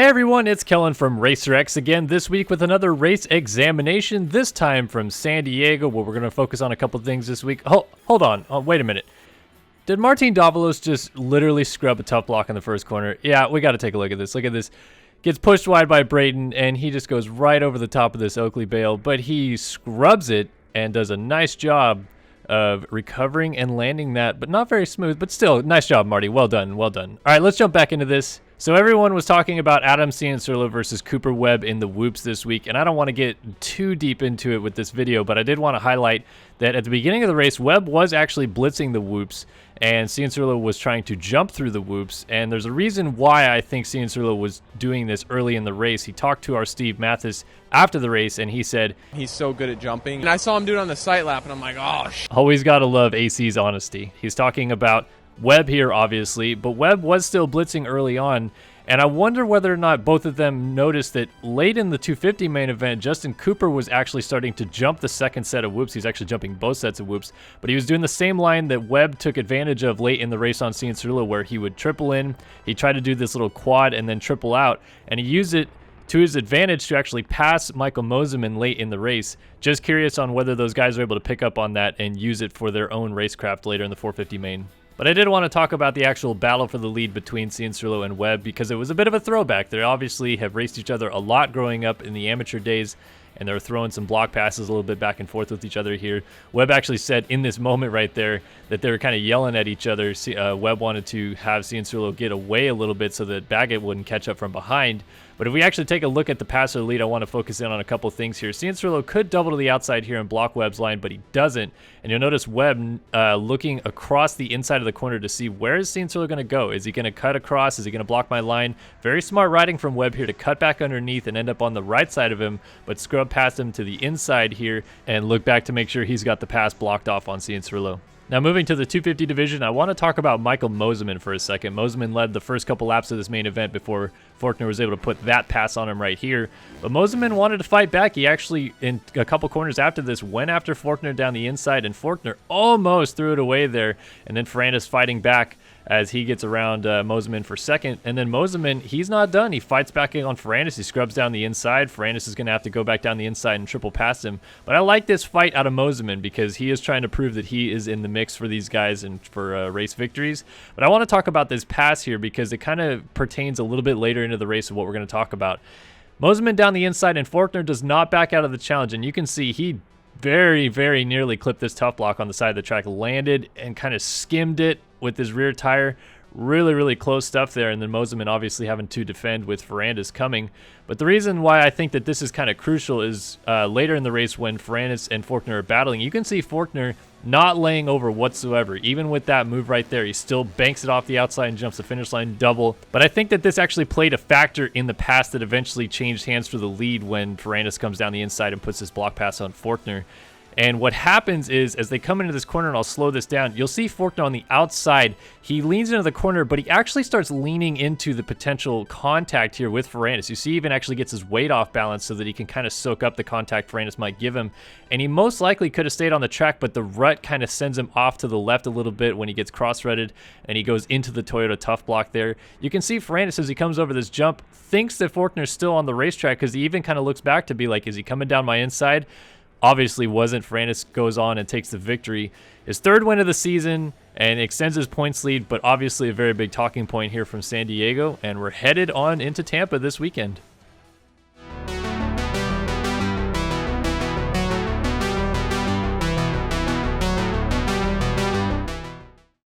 everyone, it's Kellen from RacerX again this week with another race examination, this time from San Diego, where we're going to focus on a couple things this week. Hold on, wait a minute. Did Martin Davalos just literally scrub a tough block in the first corner? Yeah, we got to take a look at this. Look at this. Gets pushed wide by Brayton, and he just goes right over the top of this Oakley bale, but he scrubs it and does a nice job of recovering and landing that, but not very smooth, but still, nice job, Marty. Well done, well done. All right, let's jump back into this. So everyone was talking about Adam Cianciarulo versus Cooper Webb in the whoops this week, and I don't want to get too deep into it with this video, but I did want to highlight that at the beginning of the race, Webb was actually blitzing the whoops, and Cianciarulo was trying to jump through the whoops, and there's a reason why I think Cianciarulo was doing this early in the race. He talked to our Steve Mathis after the race, and he said, he's so good at jumping. And I saw him do it on the sight lap, and I'm like, oh, always got to love AC's honesty. He's talking about Webb here, obviously, but Webb was still blitzing early on, and I wonder whether or not both of them noticed that late in the 250 main event, Justin Cooper was actually starting to jump the second set of whoops. He's actually jumping both sets of whoops, but he was doing the same line that Webb took advantage of late in the race on Cianciarulo, where he would triple in, he tried to do this little quad and then triple out, and he used it to his advantage to actually pass Michael Mosiman late in the race. Just curious on whether those guys are able to pick up on that and use it for their own racecraft later in the 450 main. But I did want to talk about the actual battle for the lead between Cianciarulo and Webb because it was a bit of a throwback. They obviously have raced each other a lot growing up in the amateur days, and they were throwing some block passes a little bit back and forth with each other here. Webb actually said in this moment right there that they were kind of yelling at each other. Webb wanted to have Cianciarulo get away a little bit so that Baggett wouldn't catch up from behind. But if we actually take a look at the passer lead, I want to focus in on a couple things here. Cianciarulo could double to the outside here and block Webb's line, but he doesn't. And you'll notice Webb looking across the inside of the corner to see where is Cianciarulo going to go. Is he going to cut across? Is he going to block my line? Very smart riding from Webb here to cut back underneath and end up on the right side of him, but scrub past him to the inside here and look back to make sure he's got the pass blocked off on Cianciarulo. Now moving to the 250 division, I want to talk about Michael Mosiman for a second. Mosiman led the first couple laps of this main event before Forkner was able to put that pass on him right here. But Mosiman wanted to fight back. He actually, in a couple corners after this, went after Forkner down the inside, and Forkner almost threw it away there. And then Ferrandis fighting back as he gets around Mosiman for second. And then Mosiman, he's not done. He fights back on Ferrandis. He scrubs down the inside. Ferrandis is going to have to go back down the inside and triple past him. But I like this fight out of Mosiman because he is trying to prove that he is in the mix for these guys and for race victories. But I want to talk about this pass here because it kind of pertains a little bit later into the race of what we're going to talk about. Mosiman down the inside, and Forkner does not back out of the challenge. And you can see he very, very nearly clipped this tough block on the side of the track, landed and kind of skimmed it with his rear tire. Really, really close stuff there, and then Mosiman obviously having to defend with Ferrandis coming. But the reason why I think that this is kind of crucial is later in the race when Ferrandis and Forkner are battling, you can see Forkner not laying over whatsoever. Even with that move right there, he still banks it off the outside and jumps the finish line double. But I think that this actually played a factor in the pass that eventually changed hands for the lead when Ferrandis comes down the inside and puts this block pass on Forkner. And what happens is, as they come into this corner, and I'll slow this down, you'll see Forkner on the outside. He leans into the corner, but he actually starts leaning into the potential contact here with Ferrandis. You see he even actually gets his weight off balance so that he can kind of soak up the contact Ferrandis might give him. And he most likely could have stayed on the track, but the rut kind of sends him off to the left a little bit when he gets cross-rutted, and he goes into the Toyota tough block there. You can see Ferrandis, as he comes over this jump, thinks that Forkner's still on the racetrack because he even kind of looks back to be like, is he coming down my inside? Obviously wasn't. Ferrandis goes on and takes the victory. His third win of the season and extends his points lead, but obviously a very big talking point here from San Diego, and we're headed on into Tampa this weekend.